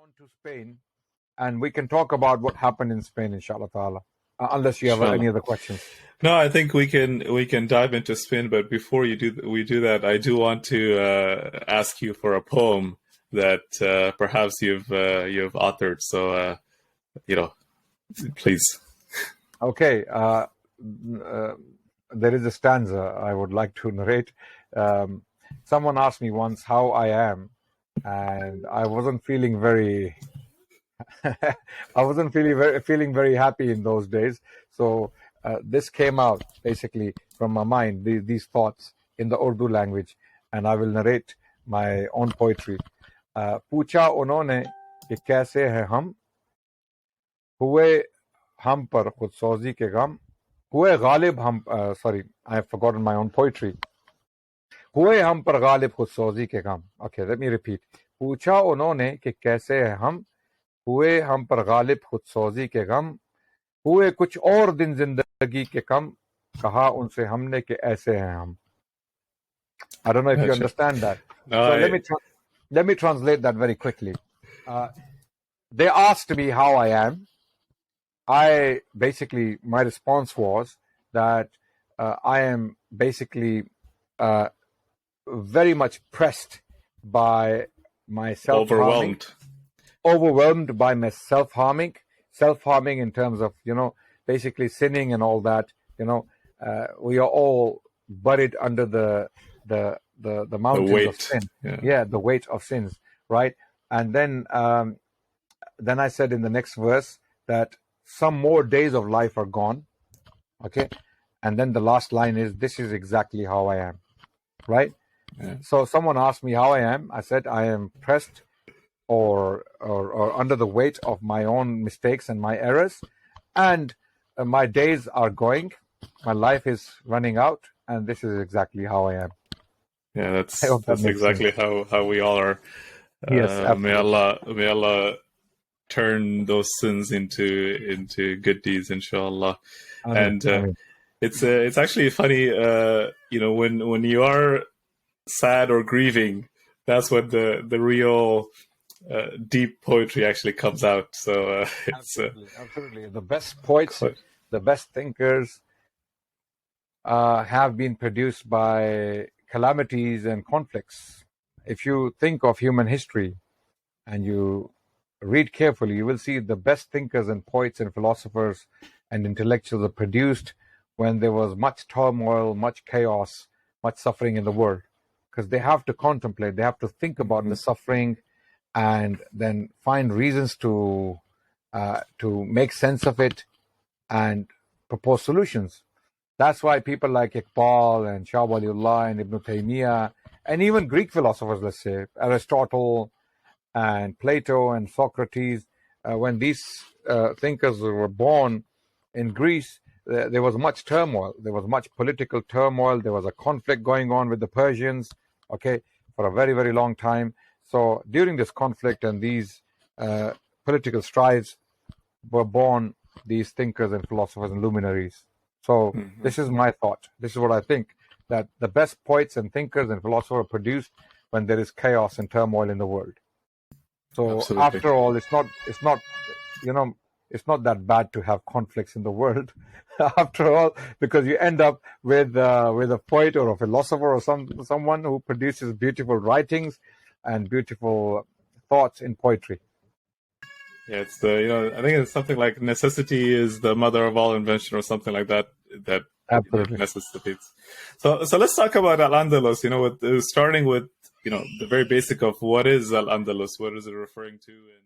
on to Spain, and we can talk about what happened in Spain, inshallah ta'ala, unless you have any other questions. No, I think we can dive into Spain, but before we do that, I do want to ask you for a poem that perhaps you've authored. So please. Okay, there is a stanza I would like to narrate. Someone asked me once how I am, and I wasn't feeling very feeling very happy in those days. So this came out basically from my mind, these thoughts in the Urdu language, and I will narrate my own poetry. पूछा उन्होंने कि कैसे हैं हम, हुए हम पर खुदसौजी के गम, हुए गालिब हम sorry, I have forgotten my own poetry. हुए हम पर गालिब खुदसौजी के गम. Okay, let me repeat. पूछा उन्होंने कि कैसे हैं हम, हुए हम पर गालिब खुदसौजी के गम, हुए कुछ और दिन जिंदगी के कम, कहा उनसे हमने कि ऐसे हैं हम. I don't know if you understand that. So let me translate that very quickly. They asked me how I am. My response was that I am basically very much pressed by my self-harming. Overwhelmed by my self-harming in terms of, basically sinning and all that. We are all buried under the mountains of sin. Yeah, the weight of sins, right? And then I said in the next verse that some more days of life are gone. Okay. And then the last line is, this is exactly how I am. Right? Yeah. So someone asked me how I am. I said, I am pressed or under the weight of my own mistakes and my errors. And my days are going. My life is running out. And this is exactly how I am. Yeah, that's exactly how we all are. Yes, may Allah turn those sins into good deeds, inshallah. And it's actually funny, when you are sad or grieving, that's when the real deep poetry actually comes out. So it's absolutely the best poets, the best thinkers have been produced by calamities and conflicts. If you think of human history and you read carefully, you will see the best thinkers and poets and philosophers and intellectuals are produced when there was much turmoil, much chaos, much suffering in the world. Because they have to contemplate, they have to think about the suffering and then find reasons to make sense of it and propose solutions. That's why people like Iqbal and Shah Waliullah and Ibn Taymiyyah and even Greek philosophers, let's say, Aristotle and Plato and Socrates, when these thinkers were born in Greece, there was much turmoil. There was much political turmoil. There was a conflict going on with the Persians, okay, for a very, very long time. So during this conflict and these political strides were born these thinkers and philosophers and luminaries. So this is my thought. This is what I think, that the best poets and thinkers and philosophers are produced when there is chaos and turmoil in the world. So absolutely. After all, it's not that bad to have conflicts in the world. After all, because you end up with a poet or a philosopher or someone who produces beautiful writings and beautiful thoughts in poetry. Yeah, it's I think it's something like necessity is the mother of all invention or something like that. That absolutely necessitates. So let's talk about Al-Andalus. Starting with the very basic of what is Al-Andalus, what is it referring to, and